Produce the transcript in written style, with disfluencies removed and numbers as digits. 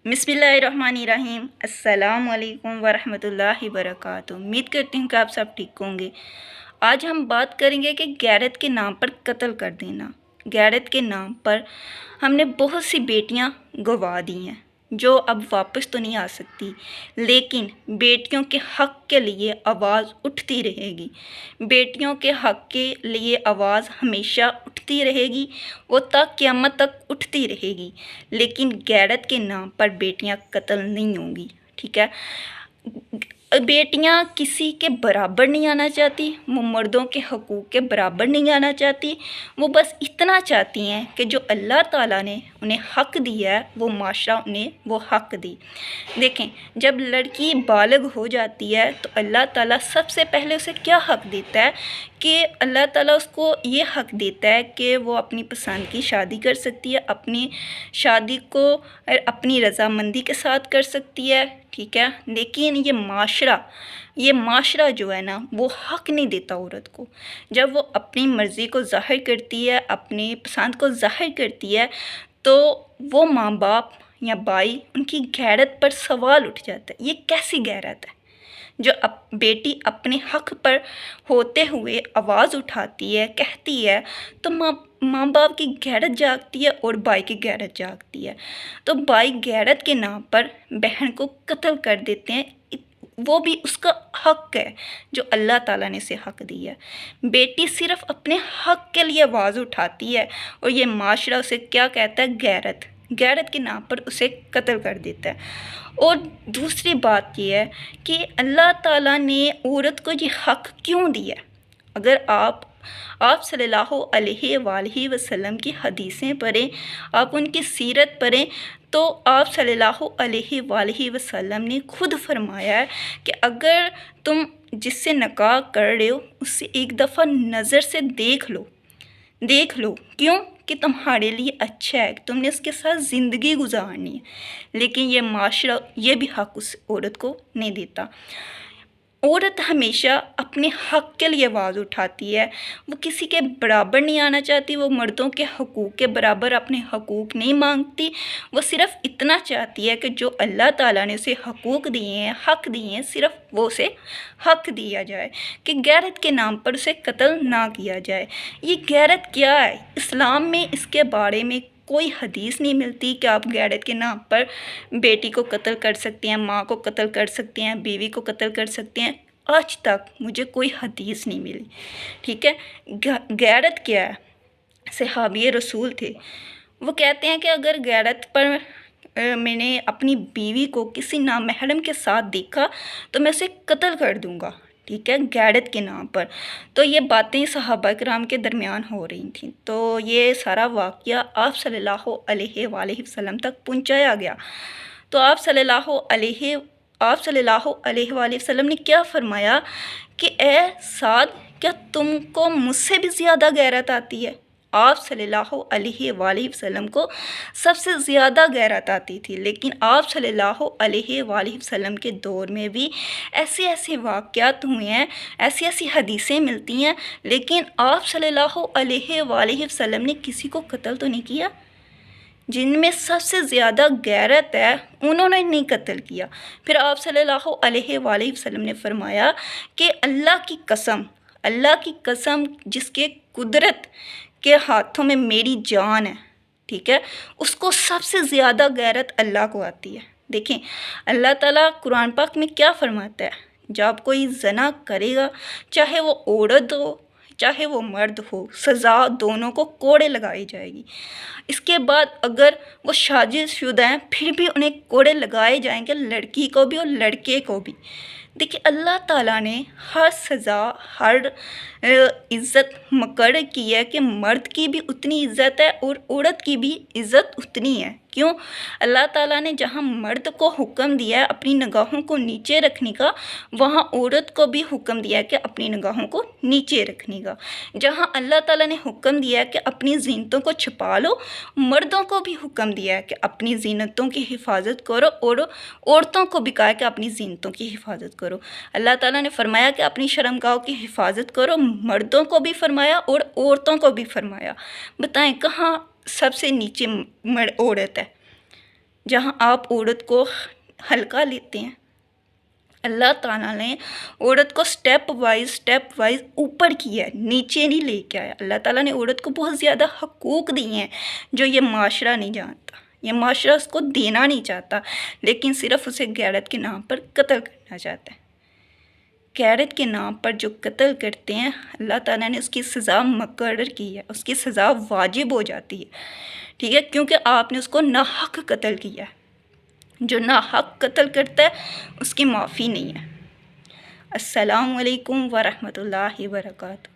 बिस्मिल्लाहिर्रहमानिर्रहीम। अस्सलाम वालेकुम वरहमतुल्लाहि वबरकातुहू। उम्मीद करती हूँ कि आप सब ठीक होंगे। आज हम बात करेंगे कि गैरत के नाम पर कत्ल कर देना। गैरत के नाम पर हमने बहुत सी बेटियाँ गंवा दी हैं जो अब वापस तो नहीं आ सकती, लेकिन बेटियों के हक़ के लिए आवाज़ उठती रहेगी। बेटियों के हक़ के लिए आवाज़ हमेशा उठती रहेगी, वो तक क़यामत तक उठती रहेगी। लेकिन गैरत के नाम पर बेटियां कत्ल नहीं होंगी, ठीक है। बेटियां किसी के बराबर नहीं आना चाहती, वो मर्दों के हकूक़ के बराबर नहीं आना चाहती। वो बस इतना चाहती हैं कि जो अल्लाह ताला ने उन्हें हक़ दिया है वो माशरा उन्हें वो हक़ दी। देखें, जब लड़की बालिग हो जाती है तो अल्लाह ताला सबसे पहले उसे क्या हक़ देता है कि अल्लाह ताला उसको ये हक़ देता है कि वो अपनी पसंद की शादी कर सकती है, अपनी शादी को अपनी रज़ामंदी के साथ कर सकती है, ठीक है। लेकिन ये माशरा जो है ना वो हक़ नहीं देता औरत को। जब वो अपनी मर्ज़ी को ज़ाहिर करती है, अपनी पसंद को ज़ाहिर करती है, तो वो माँ बाप या भाई उनकी गैरत पर सवाल उठ जाता है। ये कैसी गैरत है जो बेटी अपने हक़ पर होते हुए आवाज़ उठाती है, कहती है, तो माँ बाप की गैरत जागती है और भाई की गैरत जागती है। तो भाई गैरत के नाम पर बहन को कत्ल कर देते हैं। वो भी उसका हक़ है जो अल्लाह ताला ने उसे हक़ दिया है। बेटी सिर्फ़ अपने हक़ के लिए आवाज़ उठाती है और ये माशरा उसे क्या कहता है, गैरत के नाम पर उसे कत्ल कर देता है। और दूसरी बात ये है कि अल्लाह ताला ने औरत को ये हक़ क्यों दिया। अगर आप सल्लल्लाहु अलैहि वसल्लम की हदीसें पढ़ें, आप उनकी सीरत पढ़ें, तो आप सल्लल्लाहु अलैहि वसल्लम ने खुद फरमाया है कि अगर तुम जिससे निकाह कर रहे हो उससे एक दफ़ा नज़र से देख लो। क्यों? कि तुम्हारे लिए अच्छा है, तुमने उसके साथ ज़िंदगी गुजारनी है। लेकिन ये माशरा ये भी हक़ उस औरत को नहीं देता। औरत हमेशा अपने हक़ के लिए आवाज़ उठाती है, वो किसी के बराबर नहीं आना चाहती, वो मर्दों के हकूक़ के बराबर अपने हकूक़ नहीं मांगती। वो सिर्फ़ इतना चाहती है कि जो अल्लाह ताला ने उसे हकूक़ दिए हैं, हक़ दिए हैं, सिर्फ़ वो उसे हक़ दिया जाए कि गैरत के नाम पर उसे कत्ल ना किया जाए। ये गैरत क्या है? इस्लाम में इसके बारे में कोई हदीस नहीं मिलती कि आप गैरत के नाम पर बेटी को कत्ल कर सकती हैं, माँ को कत्ल कर सकती हैं, बीवी को कत्ल कर सकती हैं। आज तक मुझे कोई हदीस नहीं मिली, ठीक है। गैरत क्या है? सहाबी रसूल थे, वो कहते हैं कि अगर गैरत पर मैंने अपनी बीवी को किसी नामहरम के साथ देखा तो मैं उसे कत्ल कर दूँगा, ठीक है, गैरत के नाम पर। तो ये बातें सहाबा किराम के दरमियान हो रही थी। तो ये सारा वाक़या आप सल्लल्लाहु अलैहि वसल्लम तक पहुँचाया गया। तो आप सल्लल्लाहु अलैहि वसल्लम ने क्या फ़रमाया कि ए साद, क्या तुमको मुझसे भी ज़्यादा गैरत आती है? आप सल्लल्लाहु अलैहि वसल्लम को सबसे ज़्यादा गैरत आती थी। लेकिन आप सल्लल्लाहु अलैहि वसल्लम के दौर में भी ऐसे वाक़यात हुए हैं, ऐसी हदीसें मिलती हैं, लेकिन आप सल्लल्लाहु अलैहि वसल्लम ने किसी को कत्ल तो नहीं किया। जिनमें सबसे ज़्यादा गैरत है उन्होंने नहीं कत्ल किया। फिर आप सल्लल्लाहु अलैहि वसल्लम ने फरमाया कि अल्लाह की कसम जिसके कुदरत के हाथों में मेरी जान है, ठीक है, उसको सबसे ज़्यादा गैरत अल्लाह को आती है। देखें, अल्लाह ताला कुरान पाक में क्या फरमाता है, जब कोई ज़ना करेगा, चाहे वो औरत हो चाहे वो मर्द हो, सज़ा दोनों को कोड़े लगाई जाएगी। इसके बाद अगर वो शादीशुदा हैं फिर भी उन्हें कोड़े लगाए जाएंगे, लड़की को भी और लड़के को भी। देखिए, अल्लाह ताला ने हर सज़ा, हर इज़्ज़त मुकर्रर की है कि मर्द की भी उतनी इज़्ज़त है और औरत की भी इज़्ज़त उतनी है। क्यों? अल्लाह ताला ने जहाँ मर्द को हुक्म दिया है अपनी निगाहों को नीचे रखने का, वहाँ औरत को भी हुक्म दिया है कि अपनी निगाहों को नीचे रखने का। जहाँ अल्लाह ताला ने हुक्म दिया है कि अपनी ज़ीनतों को छुपा लो, मर्दों को भी हुक्म दिया है कि अपनी ज़ीनतों की हिफाजत करो, और औरतों को भी कहा है कि अपनी ज़ीनतों की हिफाजत करो। अल्लाह ताला ने फरमाया कि अपनी शर्मगाहों की हिफाजत करो, मर्दों को भी फरमाया और औरतों को भी फरमाया। बताएं कहाँ सबसे नीचे औरत है? جہاں آپ عورت کو ہلکا لیتے ہیں، اللہ تعالیٰ نے عورت کو سٹیپ وائز اوپر کیا ہے، نیچے نہیں لے کے آیا۔ اللہ تعالیٰ نے عورت کو بہت زیادہ حقوق دیے ہیں جو یہ معاشرہ نہیں جانتا، یہ معاشرہ اس کو دینا نہیں چاہتا، لیکن صرف اسے غیرت کے نام پر قتل کرنا چاہتا ہے۔ غیرت کے نام پر جو قتل کرتے ہیں، اللہ تعالیٰ نے اس کی سزا مقرر کی ہے، اس کی سزا واجب ہو جاتی ہے، ٹھیک ہے، کیونکہ آپ نے اس کو ناحق قتل کیا ہے۔ جو ناحق قتل کرتا ہے اس کی معافی نہیں ہے۔ السلام علیکم ورحمۃ اللہ وبرکاتہ۔